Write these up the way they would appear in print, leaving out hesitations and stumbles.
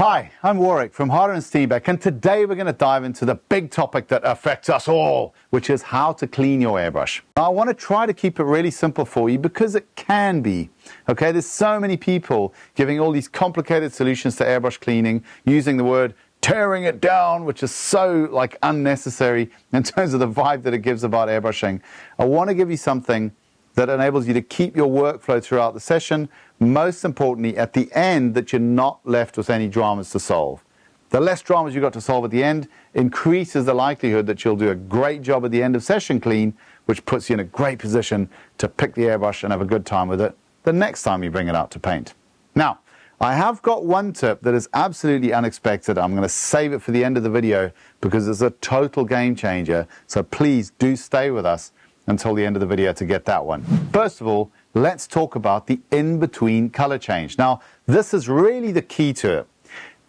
Hi, I'm Warrick from Harder&Steenbeck, and today we're going to dive into the big topic that affects us all, which is how to clean your airbrush. Now, I want to try to keep it really simple for you because it can be. Okay, there's so many people giving all these complicated solutions to airbrush cleaning, using the word tearing it down, which is so unnecessary in terms of the vibe that it gives about airbrushing. I want to give you something that enables you to keep your workflow throughout the session, most importantly at the end, that you're not left with any dramas to solve. The less dramas you've got to solve at the end increases the likelihood that you'll do a great job at the end of session clean, which puts you in a great position to pick the airbrush and have a good time with it the next time you bring it out to paint. Now, I have got one tip that is absolutely unexpected. I'm going to save it for the end of the video because it's a total game changer, so please do stay with us until the end of the video to get that one. First of all, let's talk about the in-between color change. Now, this is really the key to it.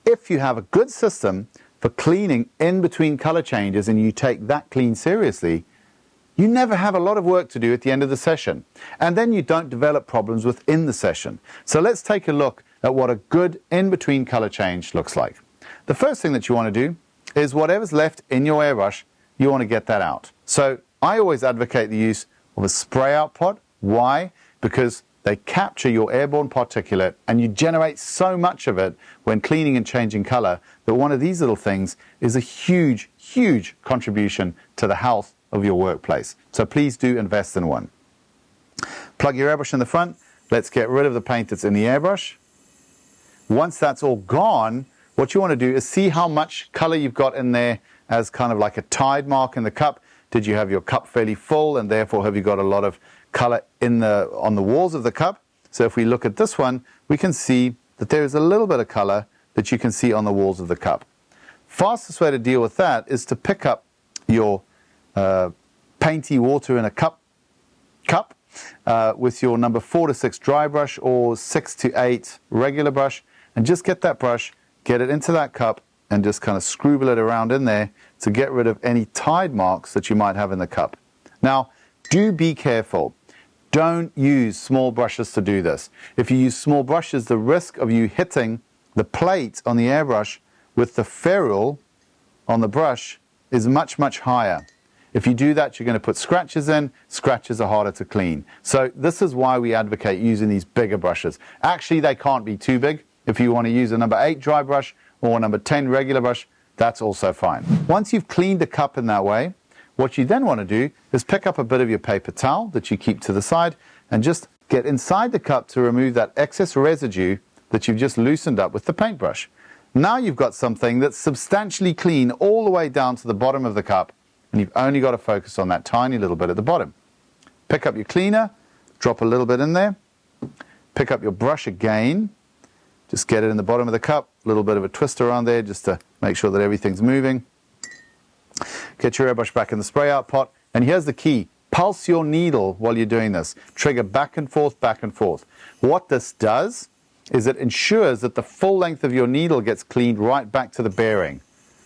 If you have a good system for cleaning in-between color changes and you take that clean seriously, you never have a lot of work to do at the end of the session. And then you don't develop problems within the session. So let's take a look at what a good in-between color change looks like. The first thing that you want to do is whatever's left in your airbrush, you want to get that out. So I always advocate the use of a spray out pot. Why? Because they capture your airborne particulate and you generate so much of it when cleaning and changing color that one of these little things is a huge, huge contribution to the health of your workplace. So please do invest in one. Plug your airbrush in the front. Let's get rid of the paint that's in the airbrush. Once that's all gone, what you want to do is see how much color you've got in there as kind of like a tide mark in the cup. Did you have your cup fairly full, and therefore have you got a lot of color on the walls of the cup? So if we look at this one, we can see that there is a little bit of color that you can see on the walls of the cup. Fastest way to deal with that is to pick up your painty water in a cup with your number 4 to 6 dry brush or 6 to 8 regular brush, and just get that brush, get it into that cup, and just kind of scribble it around in there to get rid of any tide marks that you might have in the cup. Now, do be careful. Don't use small brushes to do this. If you use small brushes, the risk of you hitting the plate on the airbrush with the ferrule on the brush is much, much higher. If you do that, you're going to put scratches in. Scratches are harder to clean. So this is why we advocate using these bigger brushes. Actually, they can't be too big. If you want to use a number 8 dry brush or a number 10 regular brush, that's also fine. Once you've cleaned the cup in that way, what you then want to do is pick up a bit of your paper towel that you keep to the side and just get inside the cup to remove that excess residue that you've just loosened up with the paintbrush. Now you've got something that's substantially clean all the way down to the bottom of the cup, and you've only got to focus on that tiny little bit at the bottom. Pick up your cleaner, drop a little bit in there, pick up your brush again, just get it in the bottom of the cup, a little bit of a twist around there just to make sure that everything's moving. Get your airbrush back in the spray out pot, and here's the key. Pulse your needle while you're doing this. Trigger back and forth, back and forth. What this does is it ensures that the full length of your needle gets cleaned right back to the bearing.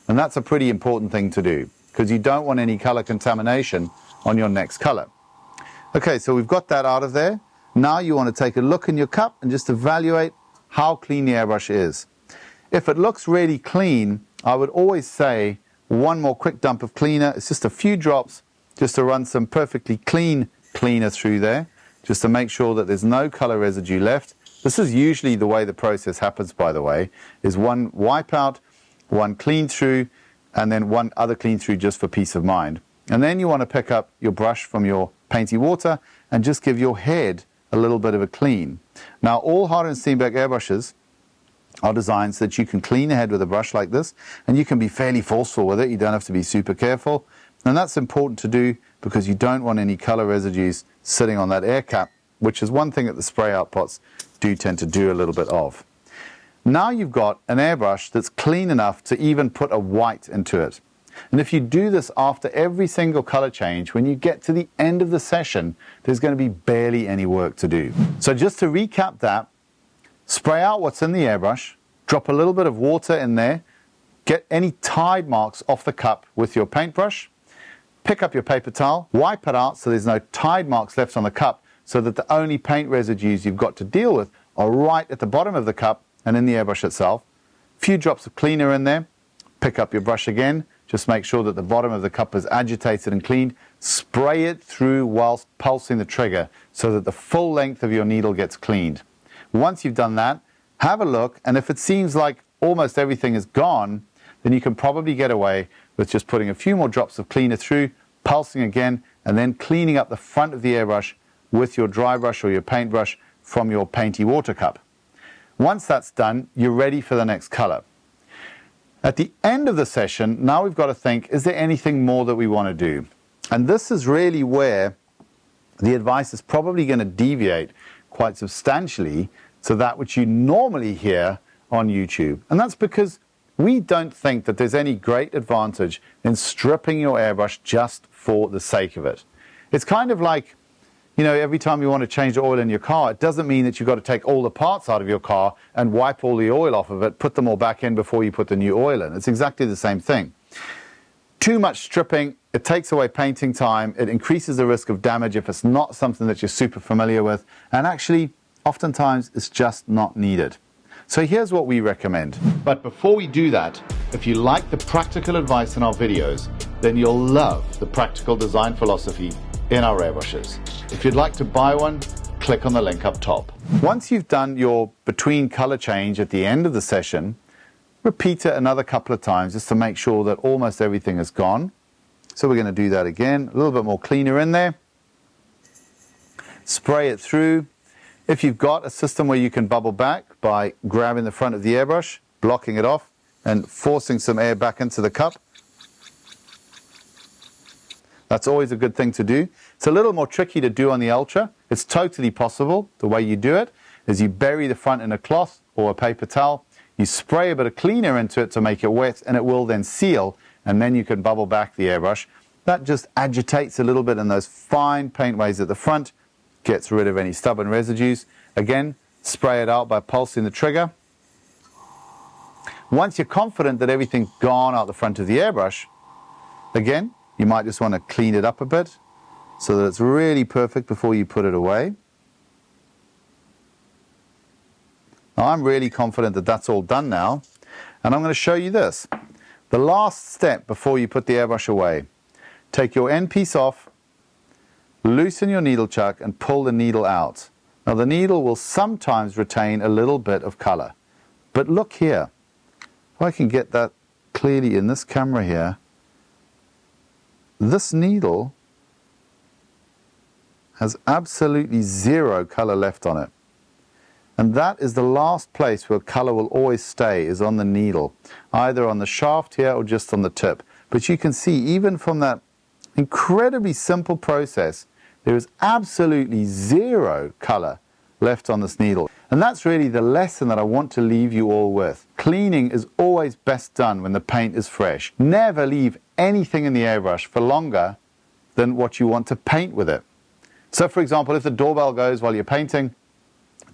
And that's a pretty important thing to do because you don't want any color contamination on your next color. Okay, so we've got that out of there. Now you want to take a look in your cup and just evaluate how clean the airbrush is. If it looks really clean, I would always say one more quick dump of cleaner. It's just a few drops just to run some perfectly clean cleaner through there, just to make sure that there's no color residue left. This is usually the way the process happens, by the way, is one wipe out, one clean through, and then one other clean through just for peace of mind. And then you want to pick up your brush from your painty water and just give your head a little bit of a clean. Now, all Harder&Steenbeck airbrushes are designed so that you can clean a head with a brush like this, and you can be fairly forceful with it. You don't have to be super careful. And that's important to do because you don't want any color residues sitting on that air cap, which is one thing that the spray out pots do tend to do a little bit of. Now you've got an airbrush that's clean enough to even put a white into it. And if you do this after every single color change, when you get to the end of the session, there's going to be barely any work to do. So just to recap that, spray out what's in the airbrush, drop a little bit of water in there, get any tide marks off the cup with your paintbrush, pick up your paper towel, wipe it out so there's no tide marks left on the cup so that the only paint residues you've got to deal with are right at the bottom of the cup and in the airbrush itself. few drops of cleaner in there, pick up your brush again, just make sure that the bottom of the cup is agitated and cleaned, spray it through whilst pulsing the trigger so that the full length of your needle gets cleaned. Once you've done that, have a look, and if it seems like almost everything is gone, then you can probably get away with just putting a few more drops of cleaner through, pulsing again, and then cleaning up the front of the airbrush with your dry brush or your paintbrush from your painty water cup. Once that's done, you're ready for the next color. At the end of the session, now we've got to think, is there anything more that we want to do? And this is really where the advice is probably going to deviate quite substantially to that which you normally hear on YouTube. And that's because we don't think that there's any great advantage in stripping your airbrush just for the sake of it. It's kind of like, you know, every time you want to change the oil in your car, it doesn't mean that you've got to take all the parts out of your car and wipe all the oil off of it, put them all back in before you put the new oil in. It's exactly the same thing. Too much stripping, it takes away painting time, it increases the risk of damage if it's not something that you're super familiar with, and actually, oftentimes, it's just not needed. So here's what we recommend. But before we do that, if you like the practical advice in our videos, then you'll love the practical design philosophy in our airbrushes. If you'd like to buy one, click on the link up top. Once you've done your between color change at the end of the session, repeat it another couple of times just to make sure that almost everything is gone. So we're going to do that again, a little bit more cleaner in there. Spray it through. If you've got a system where you can bubble back by grabbing the front of the airbrush, blocking it off, and forcing some air back into the cup, that's always a good thing to do. It's a little more tricky to do on the Ultra. It's totally possible. The way you do it is you bury the front in a cloth or a paper towel, you spray a bit of cleaner into it to make it wet, and it will then seal, and then you can bubble back the airbrush. That just agitates a little bit in those fine paintways at the front, gets rid of any stubborn residues. Again, spray it out by pulsing the trigger. Once you're confident that everything's gone out the front of the airbrush, again, you might just want to clean it up a bit so that it's really perfect before you put it away. Now, I'm really confident that that's all done now, and I'm going to show you this. The last step before you put the airbrush away. Take your end piece off, loosen your needle chuck, and pull the needle out. Now, the needle will sometimes retain a little bit of color, but look here. If I can get that clearly in this camera here, this needle has absolutely zero color left on it. And that is the last place where color will always stay, is on the needle, either on the shaft here or just on the tip. But you can see, even from that incredibly simple process, there is absolutely zero color left on this needle. And that's really the lesson that I want to leave you all with. Cleaning is always best done when the paint is fresh. Never leave anything in the airbrush for longer than what you want to paint with it. So, for example, if the doorbell goes while you're painting,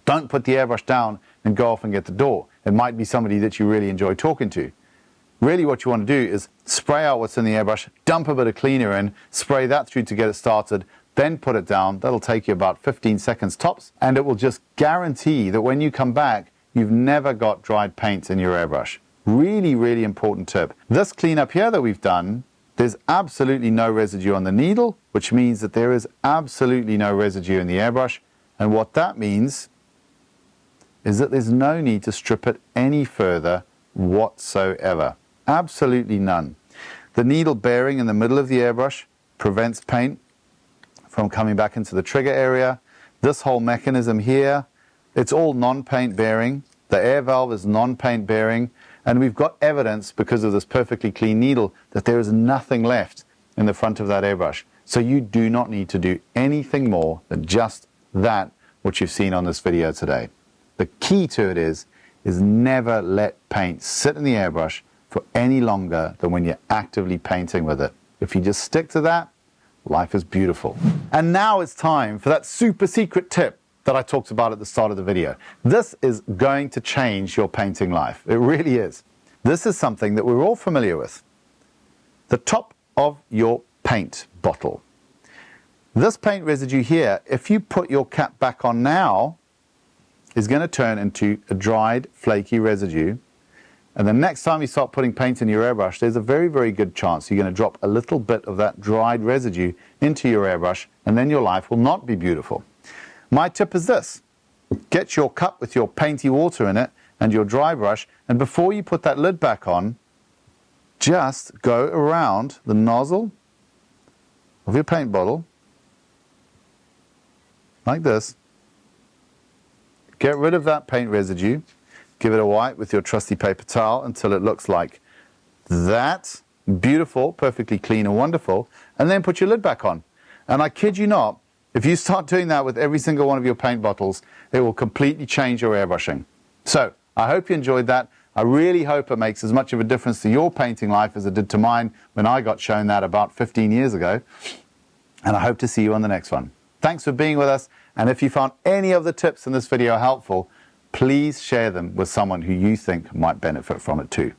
don't put the airbrush down and go off and get the door. It might be somebody that you really enjoy talking to. Really what you want to do is spray out what's in the airbrush, dump a bit of cleaner in, spray that through to get it started, then put it down. That'll take you about 15 seconds tops, and it will just guarantee that when you come back, you've never got dried paint in your airbrush. Really, really important tip. This cleanup here that we've done, there's absolutely no residue on the needle, which means that there is absolutely no residue in the airbrush. And what that means is that there's no need to strip it any further whatsoever. Absolutely none. The needle bearing in the middle of the airbrush prevents paint from coming back into the trigger area. This whole mechanism here, it's all non-paint bearing. The air valve is non-paint bearing, and we've got evidence, because of this perfectly clean needle, that there is nothing left in the front of that airbrush. So you do not need to do anything more than just that which you've seen on this video today. The key to it is never let paint sit in the airbrush for any longer than when you're actively painting with it. If you just stick to that, life is beautiful. And now it's time for that super secret tip that I talked about at the start of the video. This is going to change your painting life. It really is. This is something that we're all familiar with. The top of your paint bottle. This paint residue here, if you put your cap back on now, is going to turn into a dried, flaky residue. And the next time you start putting paint in your airbrush, there's a very, very good chance you're going to drop a little bit of that dried residue into your airbrush, and then your life will not be beautiful. My tip is this: get your cup with your painty water in it and your dry brush, and before you put that lid back on, just go around the nozzle of your paint bottle like this. Get rid of that paint residue. Give it a wipe with your trusty paper towel until it looks like that. Beautiful, perfectly clean and wonderful. And then put your lid back on. And I kid you not, if you start doing that with every single one of your paint bottles, it will completely change your airbrushing. So, I hope you enjoyed that. I really hope it makes as much of a difference to your painting life as it did to mine when I got shown that about 15 years ago. And I hope to see you on the next one. Thanks for being with us. And if you found any of the tips in this video helpful, please share them with someone who you think might benefit from it too.